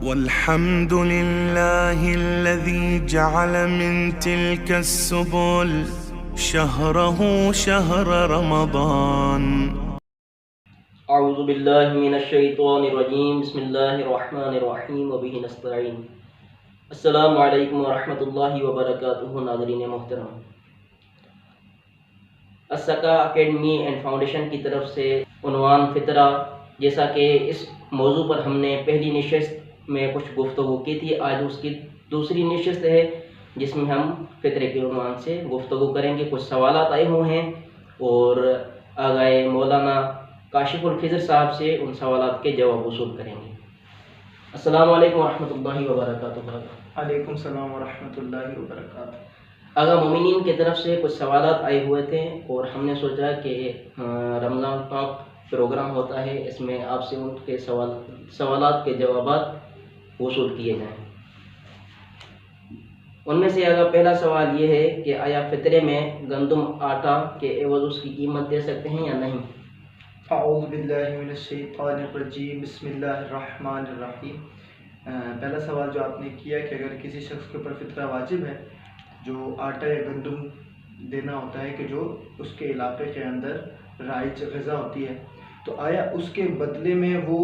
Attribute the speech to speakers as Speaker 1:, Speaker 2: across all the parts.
Speaker 1: والحمد لله الذي جعل من تلك السبل شهره شهر رمضان.
Speaker 2: اعوذ باللہ من الشیطان الرجیم. بسم اللہ الرحمن الرحیم وبہ نستعین. السلام علیکم ورحمۃ اللہ وبرکاتہ. ناظرین محترم، سقا اکیڈمی اینڈ فاؤنڈیشن کی طرف سے عنوان فطرہ، جیسا کہ اس موضوع پر ہم نے پہلی نشست میں کچھ گفتگو کی تھی، آج اس کی دوسری نشست ہے جس میں ہم فطرے کے عنوان سے گفتگو کریں گے. کچھ سوالات آئے ہوئے ہیں اور آگائے مولانا کاشف الخضر صاحب سے ان سوالات کے جواب وصول کریں گے. السلام علیکم ورحمۃ اللہ وبرکاتہ.
Speaker 3: علیکم السلام ورحمۃ اللہ وبرکاتہ.
Speaker 2: آگا مومنین کی طرف سے کچھ سوالات آئے ہوئے تھے اور ہم نے سوچا کہ رمضان ٹاک پروگرام ہوتا ہے، اس میں آپ سے ان کے سوالات کے جوابات وصول کیے جائیں. ان میں سے اگر پہلا سوال یہ ہے کہ آیا فطرے میں گندم آٹا کے عوض اس کی قیمت دے سکتے ہیں یا نہیں؟
Speaker 3: اعوذ باللہ من الشیطان الرجیم. بسم اللہ الرحمن الرحیم. پہلا سوال جو آپ نے کیا کہ اگر کسی شخص کے اوپر فطرہ واجب ہے، جو آٹا یا گندم دینا ہوتا ہے کہ جو اس کے علاقے کے اندر رائج غذا ہوتی ہے، تو آیا اس کے بدلے میں وہ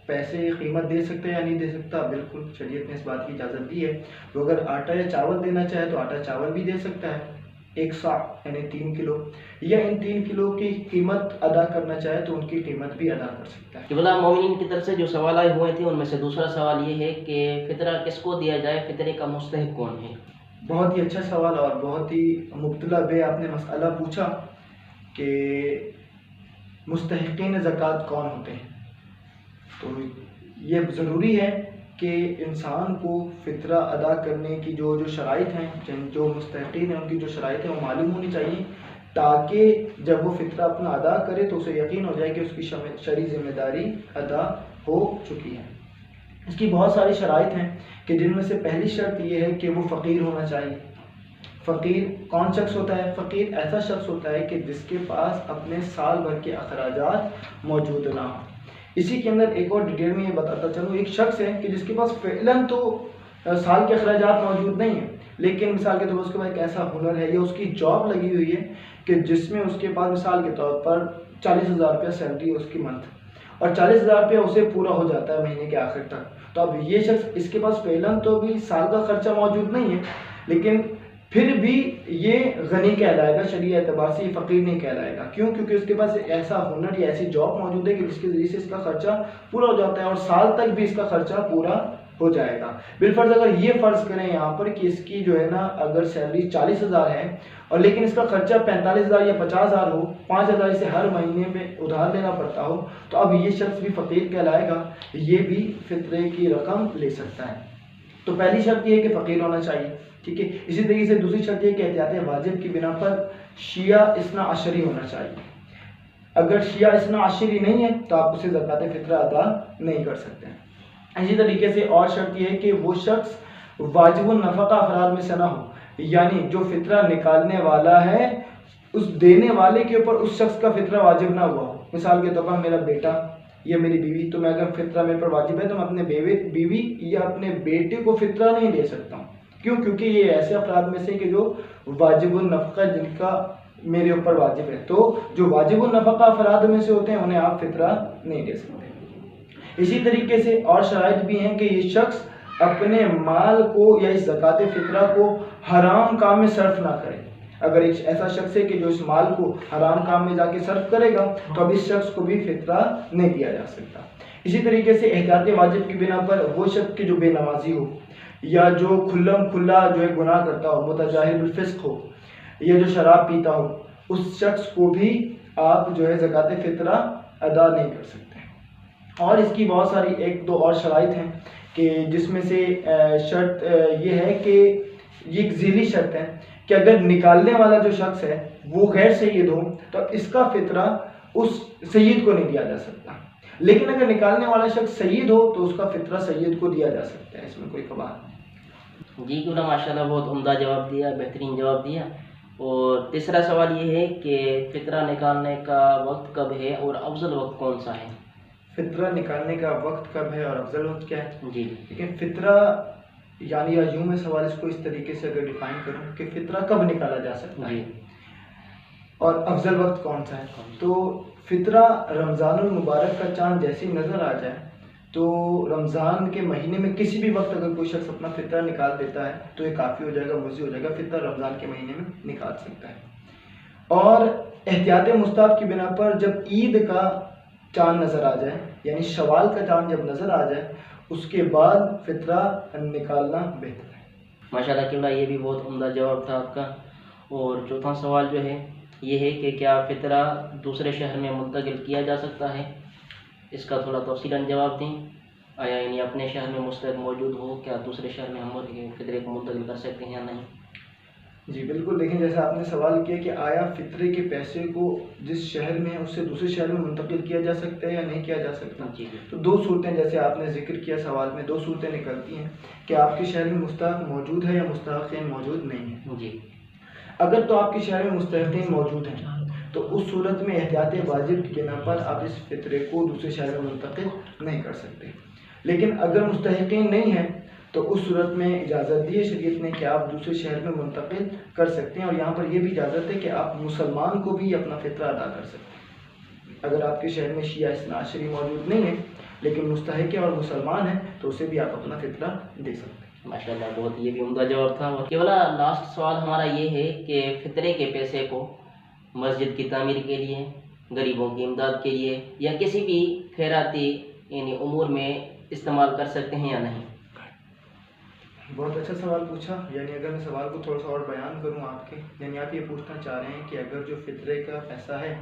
Speaker 3: پیسے قیمت دے سکتا ہے یا نہیں دے سکتا؟ بالکل، شریعت نے اس بات کی اجازت دی ہے. تو اگر آٹا یا چاول دینا چاہے تو آٹا چاول بھی دے سکتا ہے، 1 سا یعنی 3 کلو، یا ان 3 کلو کی قیمت ادا کرنا چاہے تو ان کی قیمت بھی ادا کر سکتا ہے.
Speaker 2: قبلہ مومنین کی طرف سے جو سوال آئے ہوئے تھے ان میں سے دوسرا سوال یہ ہے کہ فطرہ کس کو دیا جائے، فطرے کا مستحق کون ہے؟
Speaker 3: بہت ہی اچھا سوال اور بہت ہی مبتلا بے آپ نے مسئلہ پوچھا کہ مستحقین زکوٰۃ کون ہوتے ہیں. تو یہ ضروری ہے کہ انسان کو فطرہ ادا کرنے کی جو شرائط ہیں، جو مستحقین ہیں ان کی جو شرائط ہیں وہ معلوم ہونی چاہیے، تاکہ جب وہ فطرہ اپنا ادا کرے تو اسے یقین ہو جائے کہ اس کی شرعی ذمہ داری ادا ہو چکی ہے. اس کی بہت ساری شرائط ہیں کہ جن میں سے پہلی شرط یہ ہے کہ وہ فقیر ہونا چاہیے. فقیر کون شخص ہوتا ہے؟ فقیر ایسا شخص ہوتا ہے کہ جس کے پاس اپنے سال بھر کے اخراجات موجود نہ ہوں. اسی کے اندر ایک اور ڈیٹیل میں یہ بتاتا چلوں، ایک شخص ہے کہ جس کے پاس فعلاً تو سال کے اخراجات موجود نہیں ہیں، لیکن مثال کے طور پر اس کے پاس ایک ایسا ہنر ہے یا اس کی جاب لگی ہوئی ہے کہ جس میں اس کے پاس مثال کے طور پر 40,000 روپیہ سیلری ہے اس کی منتھ، اور 40,000 روپیہ اسے پورا ہو جاتا ہے مہینے کے آخر تک. تو اب یہ شخص، اس کے پاس فعلاً تو بھی سال کا خرچہ موجود نہیں ہے، لیکن پھر بھی یہ غنی کہلائے گا، شرعی اعتبار سے یہ فقیر نہیں کہلائے گا. کیوں؟ کیونکہ اس کے پاس ایسا ہنر یا ایسی جاب موجود ہے کہ جس کے ذریعے سے اس کا خرچہ پورا ہو جاتا ہے اور سال تک بھی اس کا خرچہ پورا ہو جائے گا. بالفرض اگر یہ فرض کریں یہاں پر کہ اس کی جو ہے نا اگر سیلری 40,000 ہے اور لیکن اس کا خرچہ 45,000 یا 50,000 ہو، 5,000 اسے ہر مہینے میں ادھار لینا پڑتا ہو، تو اب یہ شخص بھی فقیر کہلائے گا، یہ بھی فطرے کی رقم لے سکتا ہے. تو پہلی شرط یہ ہے کہ فقیر ہونا چاہیے، ٹھیک ہے. اسی طریقے سے دوسری شرط یہ کہ احتیاط واجب کی بنا پر شیعہ اثنا عشری ہونا چاہیے. اگر شیعہ اثنا عشری نہیں ہے تو آپ اسے زکوٰۃ فطرہ ادا نہیں کر سکتے ہیں. اسی طریقے سے اور شرط یہ ہے کہ وہ شخص واجب النفقہ افراد میں سے نہ ہو، یعنی جو فطرہ نکالنے والا ہے اس دینے والے کے اوپر اس شخص کا فطرہ واجب نہ ہوا ہو. مثال کے طور پر میرا بیٹا یا میری بیوی، تو میں اگر فطرہ میرے پر واجب ہے تو میں اپنے بیوی یا اپنے بیٹے کو فطرہ نہیں دے سکتا ہوں. کیوں؟ کیونکہ یہ ایسے افراد میں سے کہ جو واجب النفقہ جن کا میرے اوپر واجب ہے، تو جو واجب النفقہ افراد میں سے ہوتے ہیں انہیں آپ فطرہ نہیں دے سکتے. اسی طریقے سے اور شرائط بھی ہیں کہ یہ شخص اپنے مال کو یا اس زکوٰۃ فطرہ کو حرام کام میں صرف نہ کرے. اگر ایک ایسا شخص ہے کہ جو اس مال کو حرام کام میں جا کے صرف کرے گا تو اب اس شخص کو بھی فطرہ نہیں دیا جا سکتا. اسی طریقے سے احتیاط واجب کی بنا پر وہ شخص کہ جو بے نمازی ہو یا جو کھلم کھلا جو ہے گناہ کرتا ہو، متجاہل بالفسق ہو، یا جو شراب پیتا ہو، اس شخص کو بھی آپ جو ہے زکوٰۃ فطرہ ادا نہیں کر سکتے. اور اس کی بہت ساری 1-2 اور شرائط ہیں کہ جس میں سے شرط یہ ہے کہ یہ ایک ذیلی شرط ہے کہ اگر نکالنے والا جو شخص ہے وہ غیر سید ہو تو اس کا فطرہ اس سید کو نہیں دیا جا سکتا، لیکن اگر نکالنے والا شخص سید ہو تو اس کا فطرہ سید کو دیا جا سکتا ہے، اس میں کوئی قباح نہیں.
Speaker 2: جی کیوں نہ، ماشاءاللہ بہت عمدہ جواب دیا، بہترین جواب دیا. اور تیسرا سوال یہ ہے کہ فطرہ نکالنے کا وقت کب ہے اور افضل وقت کون سا ہے؟
Speaker 3: فطرہ نکالنے کا وقت کب ہے اور افضل وقت کیا ہے.
Speaker 2: جی
Speaker 3: لیکن فطرہ یعنی یا یوں میں سوال اس کو اس طریقے سے اگر ڈیفائن کروں کہ فطرہ کب نکالا جا سکتا ہے اور افضل وقت کون سا ہے، تو فطرہ رمضان المبارک کا چاند جیسے ہی نظر آ جائے تو رمضان کے مہینے میں کسی بھی وقت اگر کوئی شخص اپنا فطرہ نکال دیتا ہے تو یہ کافی ہو جائے گا، مجزی ہو جائے گا. فطرہ رمضان کے مہینے میں نکال سکتا ہے. اور احتیاط مستحب کی بنا پر جب عید کا چاند نظر آ جائے یعنی شوال کا چاند جب نظر آ جائے اس کے بعد فطرہ نکالنا بہتر ہے.
Speaker 2: ماشاء اللہ قبلہ، یہ بھی بہت عمدہ جواب تھا آپ کا. اور چوتھا سوال جو ہے یہ ہے کہ کیا فطرہ دوسرے شہر میں منتقل کیا جا سکتا ہے؟ اس کا تھوڑا تفصیلاً جواب دیں. آیا یعنی اپنے شہر میں مستحق موجود ہو، کیا دوسرے شہر میں ہم فطرے کو منتقل کر سکتے ہیں یا نہیں؟
Speaker 3: جی بالکل. لیکن جیسا آپ نے سوال کیا کہ آیا فطرے کے پیسے کو جس شہر میں ہے اس سے دوسرے شہر میں منتقل کیا جا سکتا ہے یا نہیں کیا جا سکتا.
Speaker 2: جی
Speaker 3: تو دو صورتیں جیسے آپ نے ذکر کیا سوال میں، دو صورتیں نکلتی ہیں کہ آپ کے شہر میں مستحق موجود ہے یا مستحقین موجود نہیں ہے.
Speaker 2: جی
Speaker 3: اگر تو آپ کے شہر میں مستحقین موجود ہیں تو اس صورت میں احتیاط واجب کی بنا پر آپ اس فطرے کو دوسرے شہر میں منتقل نہیں کر سکتے. لیکن اگر مستحقین نہیں ہیں تو اس صورت میں اجازت دی ہے شریعت نے کہ آپ دوسرے شہر میں منتقل کر سکتے ہیں. اور یہاں پر یہ بھی اجازت ہے کہ آپ مسلمان کو بھی اپنا فطرہ ادا کر سکتے ہیں. اگر آپ کے شہر میں شیعہ اثنا عشری موجود نہیں ہے لیکن مستحق ہے اور مسلمان ہیں تو اسے بھی آپ اپنا فطرہ دے سکتے ہیں.
Speaker 2: ماشاء اللہ، بہت یہ بھی عمدہ جواب تھا. اور کیولا لاسٹ سوال ہمارا یہ ہے کہ فطرے کے پیسے کو مسجد کی تعمیر کے لیے، غریبوں کی امداد کے لیے یا کسی بھی خیراتی یعنی امور میں استعمال کر سکتے ہیں یا نہیں؟
Speaker 3: بہت اچھا سوال پوچھا. یعنی اگر میں سوال کو تھوڑا سا اور بیان کروں آپ کے، یعنی آپ یہ پوچھنا چاہ رہے ہیں کہ اگر جو فطرے کا پیسہ ہے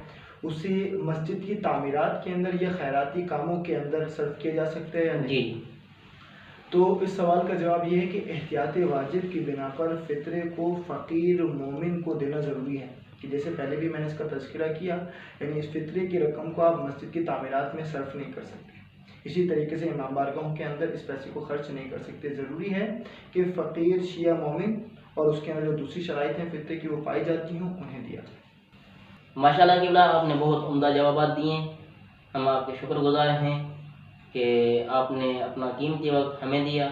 Speaker 3: اسے مسجد کی تعمیرات کے اندر یا خیراتی کاموں کے اندر صرف کیا جا سکتا ہے یا نہیں.
Speaker 2: جی
Speaker 3: تو اس سوال کا جواب یہ ہے کہ احتیاط واجب کی بنا پر فطرے کو فقیر مومن کو دینا ضروری ہے. کہ جیسے پہلے بھی میں نے اس کا تذکرہ کیا، یعنی اس فطرے کی رقم کو آپ مسجد کی تعمیرات میں صرف نہیں کر سکتے. اسی طریقے سے امام بارگاہوں کے اندر اس پیسے کو خرچ نہیں کر سکتے. ضروری ہے کہ فقیر شیعہ مومن اور اس کے اندر جو دوسری شرائط ہیں فطرے کی وہ پائی جاتی ہوں انہیں دیا جائے.
Speaker 2: ماشاء اللہ قبلہ، آپ نے بہت عمدہ جوابات دیے. ہم آپ کے شکر گزار ہیں کہ آپ نے اپنا قیمتی وقت ہمیں دیا.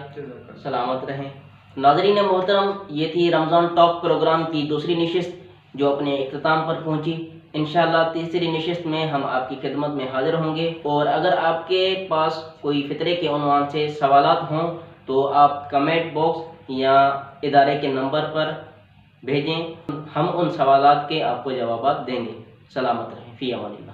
Speaker 2: سلامت رہیں. ناظرین محترم، یہ تھی رمضان ٹاک پروگرام کی دوسری نشست جو اپنے اختتام پر پہنچی. انشاءاللہ تیسری نشست میں ہم آپ کی خدمت میں حاضر ہوں گے. اور اگر آپ کے پاس کوئی فطرے کے عنوان سے سوالات ہوں تو آپ کمنٹ باکس یا ادارے کے نمبر پر بھیجیں. ہم ان سوالات کے آپ کو جوابات دیں گے. سلامت رہیں. فی امان اللہ.